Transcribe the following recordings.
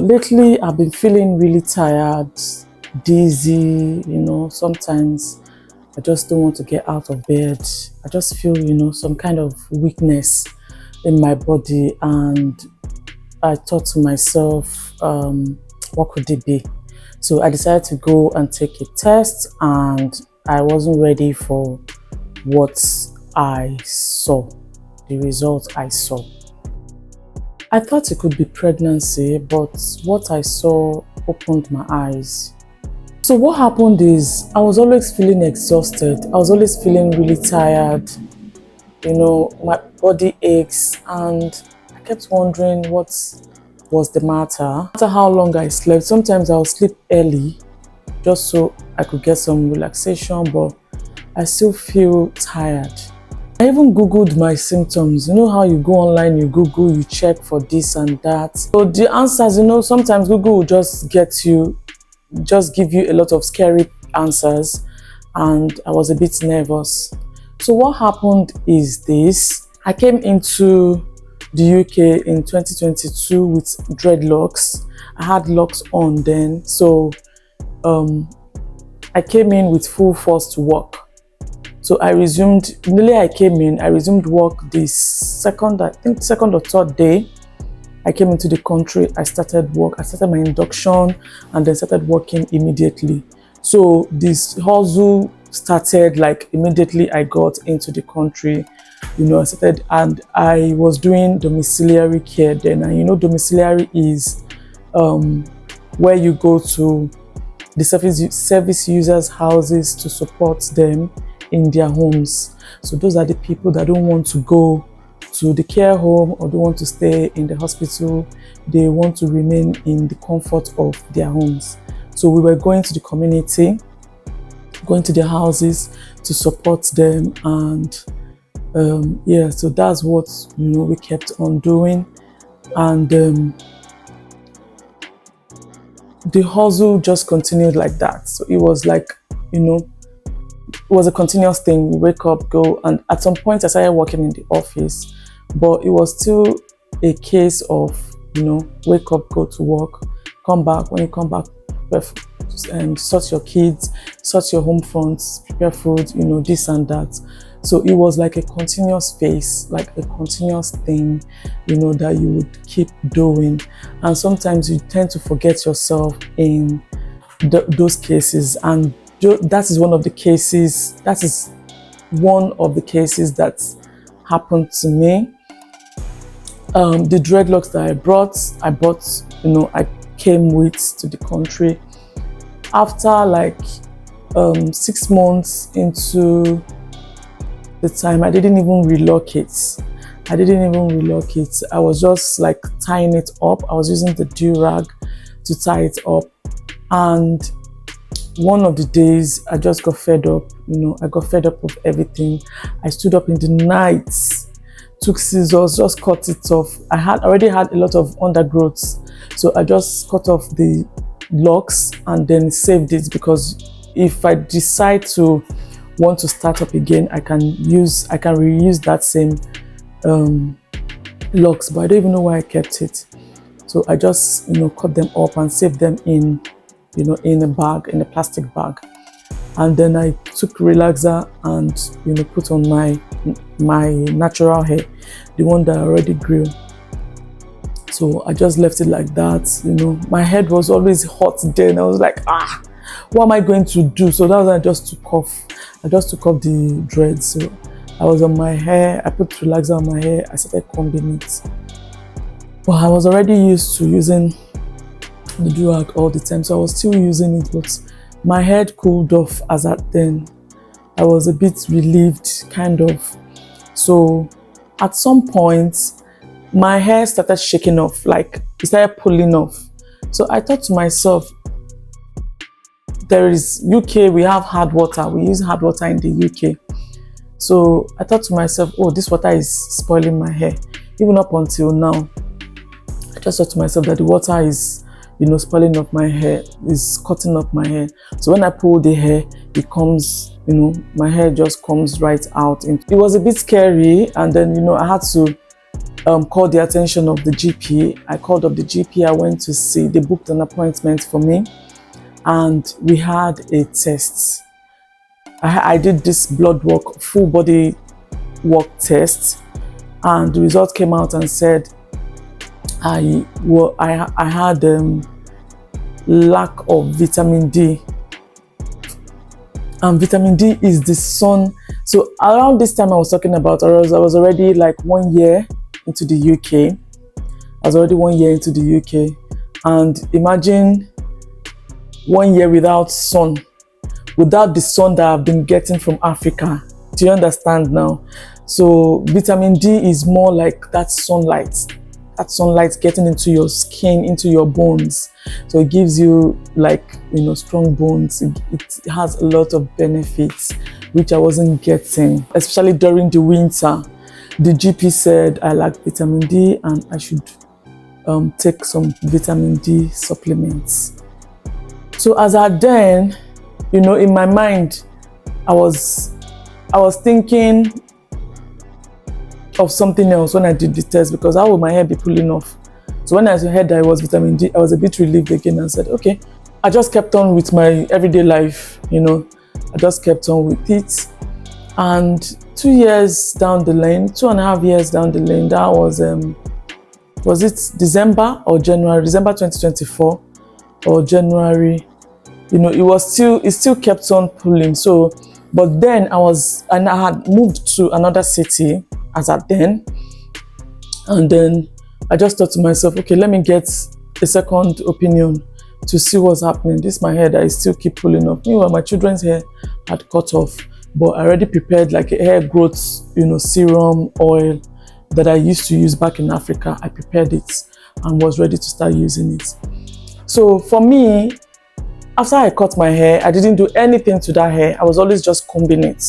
Lately, I've been feeling really tired, dizzy, sometimes I just don't want to get out of bed. I just feel, some kind of weakness in my body, and I thought to myself, what could it be? So I decided to go and take a test, and I wasn't ready for what I saw, the result I saw. I thought it could be pregnancy, but what I saw opened my eyes. So what happened is I was always feeling exhausted. I was always feeling really tired. My body aches, and I kept wondering what was the matter. No matter how long I slept, sometimes I'll sleep early just so I could get some relaxation, but I still feel tired. I even Googled my symptoms. You know how you go online, you Google, you check for this and that. So the answers, sometimes Google will just give you a lot of scary answers, and I was a bit nervous. So what happened is this. I came into the UK in 2022 with dreadlocks. I had locks on then. So I came in with full force to work. So I resumed work the second or third day I came into the country. I started work. I started my induction and then started working immediately. So this hustle started like immediately I got into the country. I started, and I was doing domiciliary care then. And domiciliary is where you go to the service users' houses to support them in their homes. So those are the people that don't want to go to the care home or don't want to stay in the hospital. They want to remain in the comfort of their homes. So we were going to the community, going to their houses to support them, and so that's what we kept on doing. And the hustle just continued like that. So it was like, it was a continuous thing. You wake up, go, and at some point I started working in the office, but it was still a case of, wake up, go to work, come back. When you come back, sort your kids, sort your home fronts, prepare food, this and that. So it was like a continuous phase, like a continuous thing, that you would keep doing. And sometimes you tend to forget yourself in those cases, and that is one of the cases that happened to me. The dreadlocks that I bought, I came with to the country after like 6 months into the time. I didn't even relocate. I was just like tying it up. I was using the do-rag to tie it up, and one of the days I just got fed up. I got fed up of everything. I stood up in the night, took scissors, just cut it off. I already had a lot of undergrowths, so I just cut off the locks and then saved it, because if I decide to want to start up again, I can reuse that same locks, but I don't even know why I kept it. So I just cut them up and saved them in in a bag, in a plastic bag. And then I took relaxer and put on my natural hair, the one that I already grew. So I just left it like that. My head was always hot then. I was like, what am I going to do? So that was, I just took off the dreads. So I was on my hair, I put relaxer on my hair, I started combing it. But I was already used to using the do-rag all the time, so I was still using it, but my head cooled off as at then. I was a bit relieved, kind of. So at some point, my hair started shaking off, like it started pulling off. So I thought to myself, there is UK, we have hard water, we use hard water in the UK. So I thought to myself, oh, this water is spoiling my hair. Even up until now, I just thought to myself that the water is spoiling up my hair, is cutting up my hair. So when I pull the hair, it comes, my hair just comes right out. It was a bit scary, and then, I had to called the attention of the GP. I called up the GP. I went to see. They booked an appointment for me, and we had a test. I did this blood work, full body work test, and the result came out and said I had lack of vitamin D. And vitamin D is the sun. So around this time I was talking about, I was already like 1 year into the UK. I was already 1 year into the UK. And imagine 1 year without sun, without the sun that I've been getting from Africa. Do you understand now? So vitamin D is more like that sunlight getting into your skin, into your bones. So it gives you like, strong bones. It has a lot of benefits, which I wasn't getting, especially during the winter. The GP said I lack vitamin D and I should take some vitamin D supplements. So as at then, in my mind, I was thinking of something else when I did the test, because how would my hair be pulling off? So when I heard that it was vitamin D, I was a bit relieved again and said, okay. I just kept on with my everyday life, I just kept on with it. And 2 years down the lane, 2.5 years down the lane, that was it December or January? December 2024 or January, it still kept on pulling. So, but then I had moved to another city as at then, and then I just thought to myself, okay, let me get a second opinion to see what's happening. This is my hair that I still keep pulling off. Meanwhile, my children's hair had cut off, but I already prepared like a hair growth, serum oil that I used to use back in Africa. I prepared it and was ready to start using it. So for me, after I cut my hair, I didn't do anything to that hair. I was always just combing it.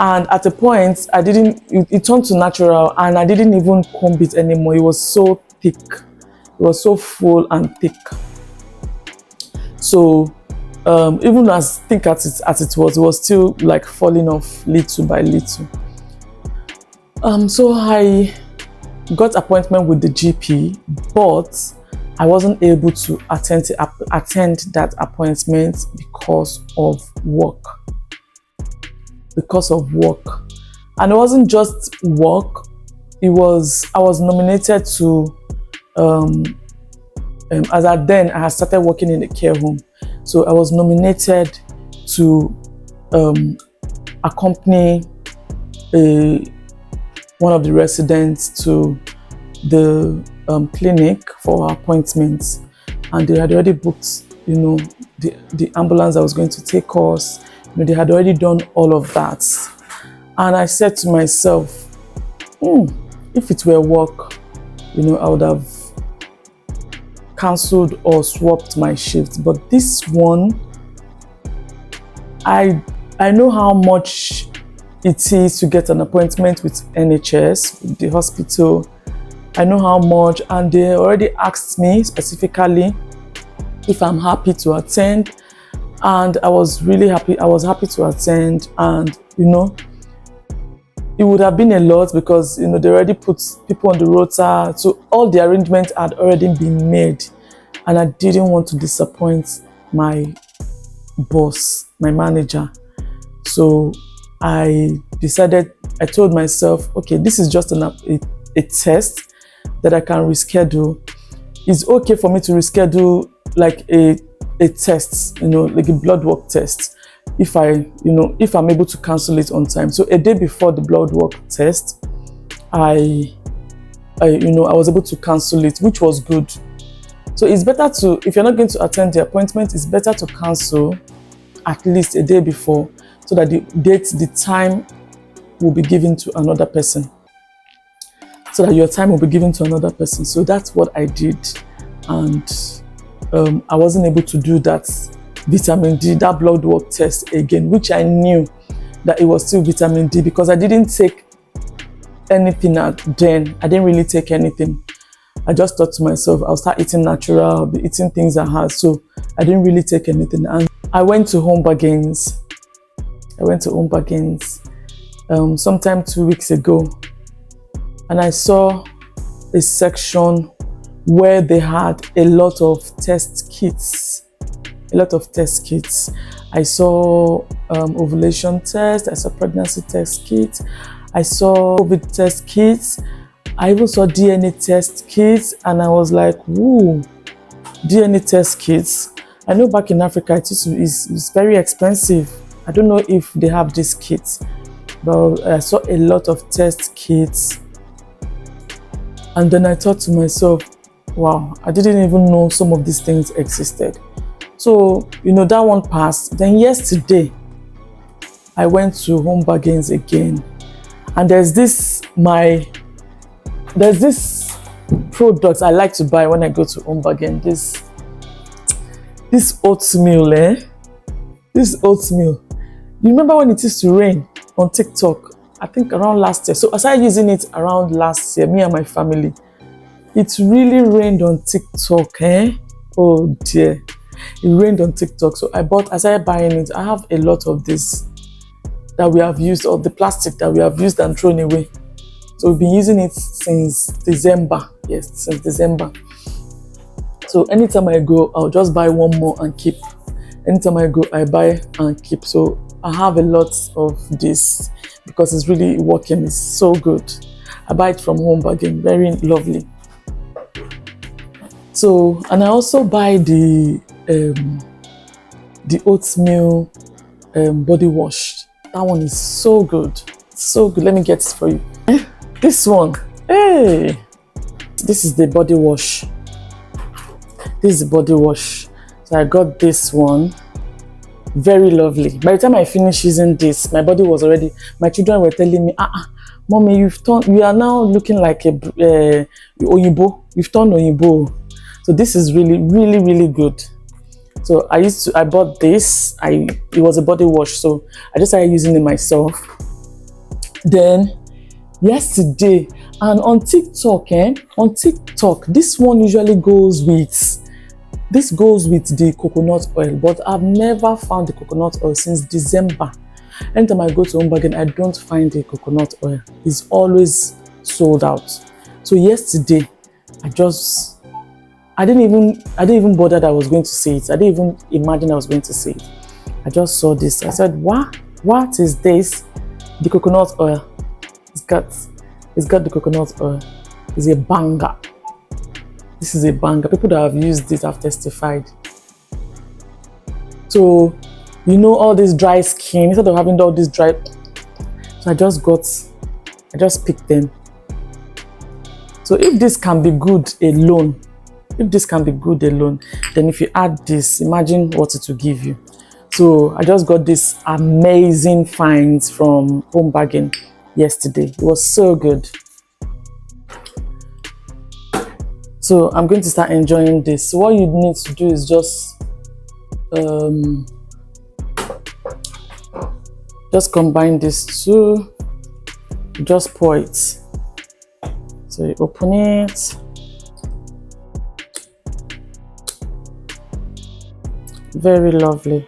And at a point, it turned to natural, and I didn't even comb it anymore. It was so thick. It was so full and thick. So even as thick as it was still like falling off little by little. So I got appointment with the GP, but I wasn't able to attend that appointment because of work. And it wasn't just work. I was nominated to as at then I had started working in a care home. So I was nominated to accompany one of the residents to the clinic for her appointments, and they had already booked the ambulance that was going to take us. They had already done all of that. And I said to myself, if it were work, I would have cancelled or swapped my shift. But this one, I know how much it is to get an appointment with NHS, with the hospital. I know how much, and they already asked me specifically if I'm happy to attend. And I was really happy. I was happy to attend, and it would have been a lot because they already put people on the rota, so all the arrangements had already been made, and I didn't want to disappoint my boss, my manager. So I told myself, okay, this is just a test that I can reschedule. It's okay for me to reschedule like a test, like a blood work test, if I'm able to cancel it on time. So a day before the blood work test, I was able to cancel it, which was good. So it's better to, if you're not going to attend the appointment, it's better to cancel at least a day before, so that the time will be given to another person. So that your time will be given to another person. So that's what I did, and I wasn't able to do that vitamin D, that blood work test again, which I knew that it was still vitamin D, because I didn't take anything then. I didn't really take anything. I just thought to myself, I'll start eating natural, I'll be eating things I had. So I didn't really take anything. And I went to Home Bargains. Sometime 2 weeks ago. and I saw a section where they had a lot of test kits. I saw ovulation test, I saw pregnancy test kits, I saw COVID test kits, I even saw DNA test kits, and I was like, woo, DNA test kits. I know back in Africa it's very expensive. I don't know if they have these kits, but I saw a lot of test kits. And then I thought to myself, wow, I didn't even know some of these things existed. So, that one passed. Then yesterday, I went to Home Bargains again. And there's this products I like to buy when I go to Home Bargain. This oatmeal, This oatmeal. You remember when it used to rain on TikTok? I think around last year. So I started using it around last year, me and my family. It really rained on TikTok, Oh dear. It rained on TikTok. So I started buying it. I have a lot of this that we have used, or the plastic that we have used and thrown away. So we've been using it since December. Yes, since December. So anytime I go, I'll just buy one more and keep. Anytime I go, I buy and keep. So I have a lot of this because it's really working. It's so good. I buy it from Home Bargain. Very lovely. So, and I also buy the oatmeal body wash. That one is so good. So good. Let me get it for you. This one. Hey! This is the body wash. This is the body wash. So I got this one. Very lovely. By the time I finished using this, my body was already, my children were telling me, Mommy, you are now looking like a Oyibo. You've turned Oyibo. So this is really, really, really good. So I bought this. It was a body wash. So I just started using it myself. Then yesterday, and on TikTok, this one usually goes with the coconut oil, but I've never found the coconut oil since December. Anytime I go to Home Bargain, I don't find the coconut oil. It's always sold out. So yesterday, I didn't even bother that I was going to say it. I didn't even imagine I was going to say it. I just saw this. I said, what is this? The coconut oil. It's got the coconut oil. It's a banger. This is a banger. People that have used this have testified. So, all this dry skin, instead of having all this dry, so I just picked them. So if this can be good alone, then if you add this, imagine what it will give you. So I just got this amazing finds from Home Bargain yesterday. It was so good. So I'm going to start enjoying this. So what you need to do is just combine these two. Just pour it. So you open it. Very lovely.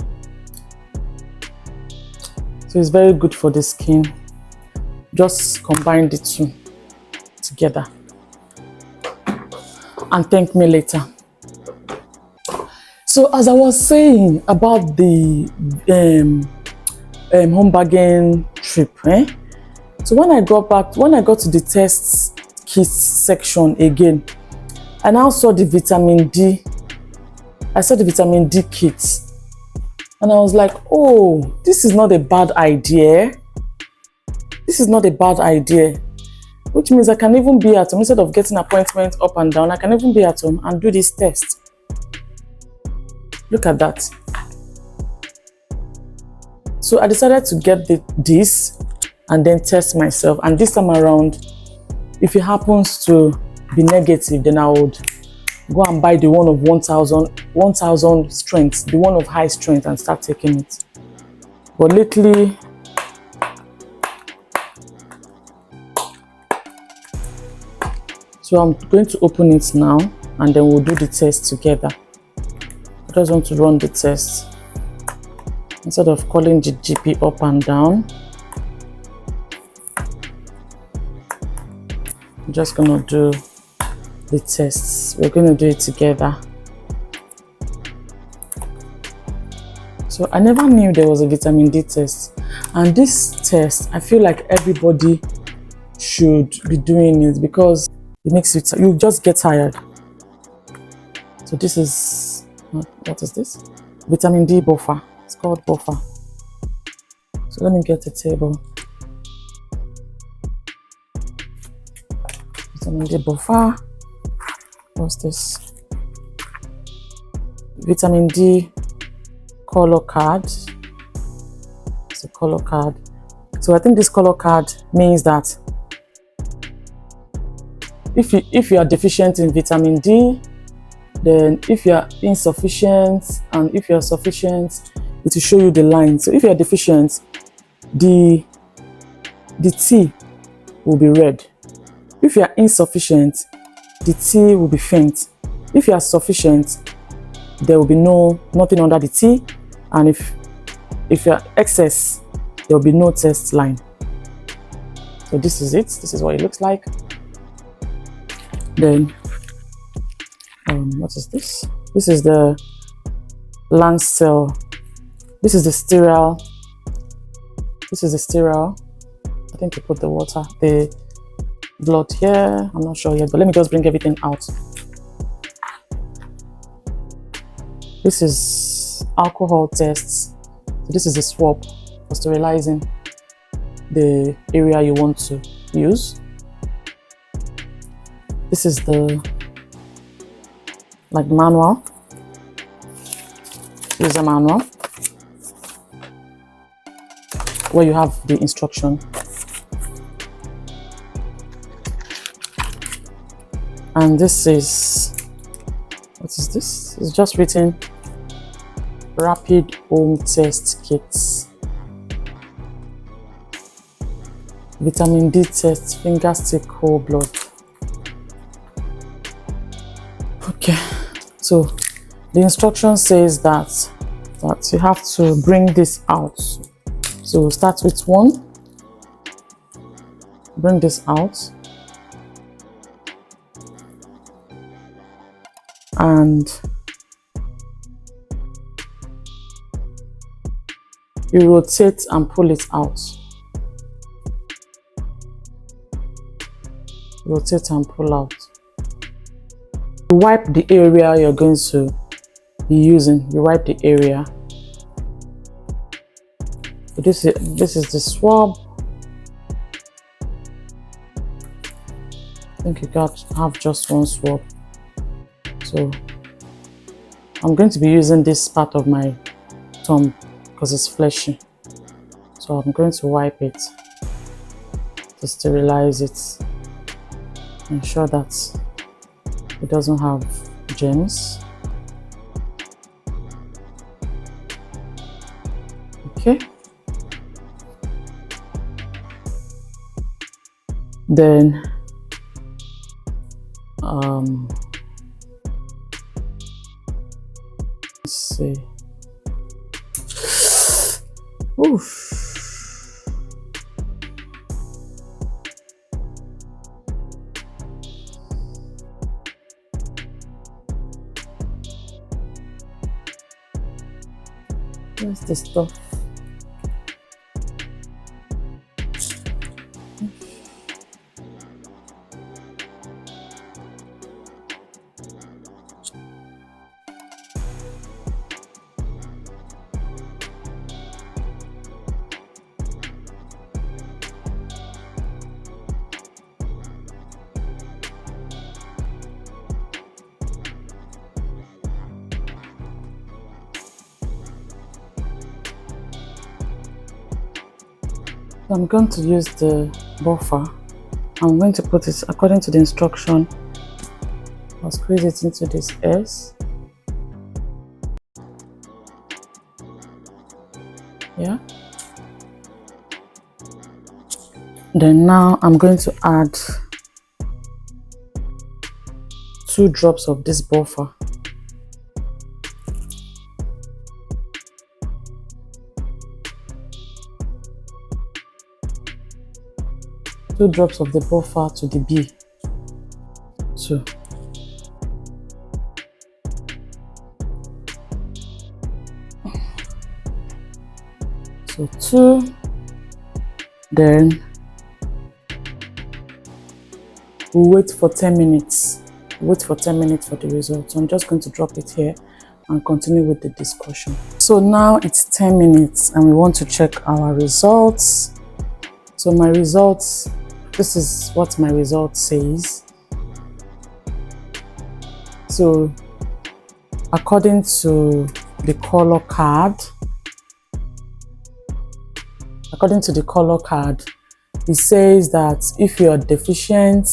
So it's very good for the skin. Just combine the two together and thank me later. So as I was saying about the Home Bargain trip, so when I got to the test kits section again, I now saw the vitamin D. I saw the vitamin D kit, and I was like, oh, this is not a bad idea. This is not a bad idea. Which means I can even be at home, instead of getting appointments up and down, I can even be at home and do this test. Look at that. So I decided to get this and then test myself. And this time around, if it happens to be negative, then I would go and buy the one of 1,000 strength, the one of high strength, and start taking it. But lately, so I'm going to open it now, and then we'll do the test together. I just want to run the test instead of calling the GP up and down. just gonna do the tests. We're gonna do it together. So I never knew there was a vitamin D test, and this test, I feel like everybody should be doing it because it makes you just get tired. So this is, what is this? Vitamin D buffer. It's called buffer. So let me get a table. Vitamin D buffer. What's this? Vitamin D color card. It's a color card. So I think this color card means that if you are deficient in vitamin D, then if you are insufficient, and if you are sufficient, it will show you the line. So if you are deficient, the T will be red. If you are insufficient, the T will be faint. If you are sufficient, there will be nothing under the T, and if you are excess, there will be no test line. So this is it. This is what it looks like. Then what is this? This is the lance cell. This is the sterile. This is the sterile. I think you put the water, the blood here. I'm not sure yet, but let me just bring everything out. This is alcohol tests. So this is the swab for sterilizing the area you want to use. This is the manual, user manual, where you have the instruction. And this is, what is this? It's just written rapid home test kits. Vitamin D test, finger stick whole blood. Okay, so the instruction says that you have to bring this out. So we'll start with one. Bring this out. And you rotate and pull it out. Rotate and pull out. You wipe the area you're going to be using. You wipe the area. So this is the swab. I think you have just one swab. So I'm going to be using this part of my thumb because it's fleshy. So I'm going to wipe it to sterilize it. Ensure that it doesn't have germs. Okay. Then let's see. Oof. Where's the stuff? I'm going to use the buffer. I'm going to put it according to the instruction. I'll squeeze it into this S. Yeah. Then now I'm going to add 2 drops of this buffer. Two drops of the buffer to the B. 2. So 2, then we'll wait for 10 minutes. Wait for 10 minutes for the result. So I'm just going to drop it here and continue with the discussion. So now it's 10 minutes and we want to check our results. So my results, this is what my result says. So according to the color card, it says that if you're deficient,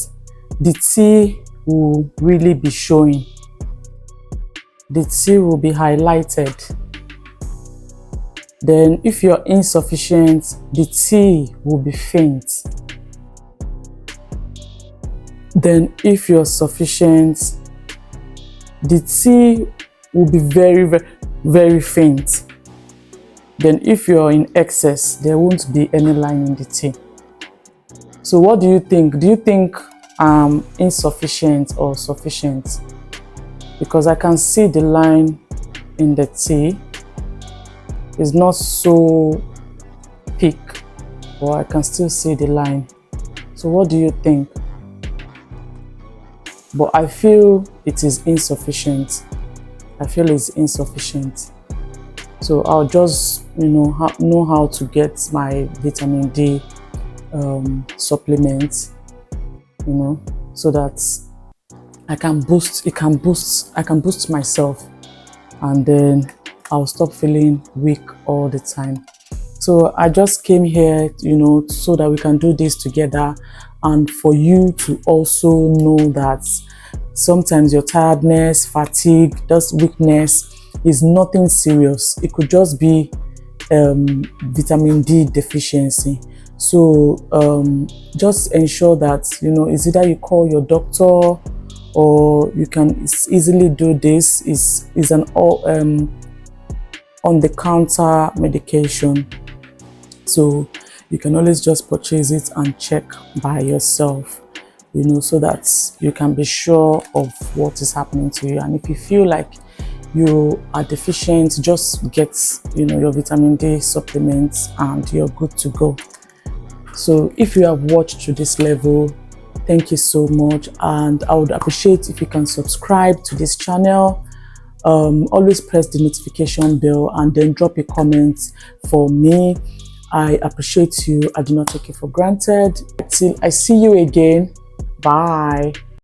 the T will really be showing. The T will be highlighted. Then if you're insufficient, the T will be faint. Then if you're sufficient, the T will be very, very, very faint. Then if you're in excess, there won't be any line in the T. So what do you think? Do you think I'm insufficient or sufficient? Because I can see the line in the T. It's not so thick, but I can still see the line. So what do you think? But I feel it is insufficient. I feel it's insufficient. So I'll just, know how to get my vitamin D supplement, so that I can boost myself, and then I'll stop feeling weak all the time. So I just came here, so that we can do this together, and for you to also know that sometimes your tiredness, fatigue, just weakness is nothing serious. It could just be vitamin D deficiency. So just ensure that it's either you call your doctor, or you can easily do this. Is an on the counter medication, so you can always just purchase it and check by yourself, so that you can be sure of what is happening to you. And if you feel like you are deficient, just get your vitamin D supplements and you're good to go. So if you have watched to this level, thank you so much, and I would appreciate if you can subscribe to this channel. Always press the notification bell and then drop a comment for me. I appreciate you. I do not take it for granted. Till I see you again. Bye.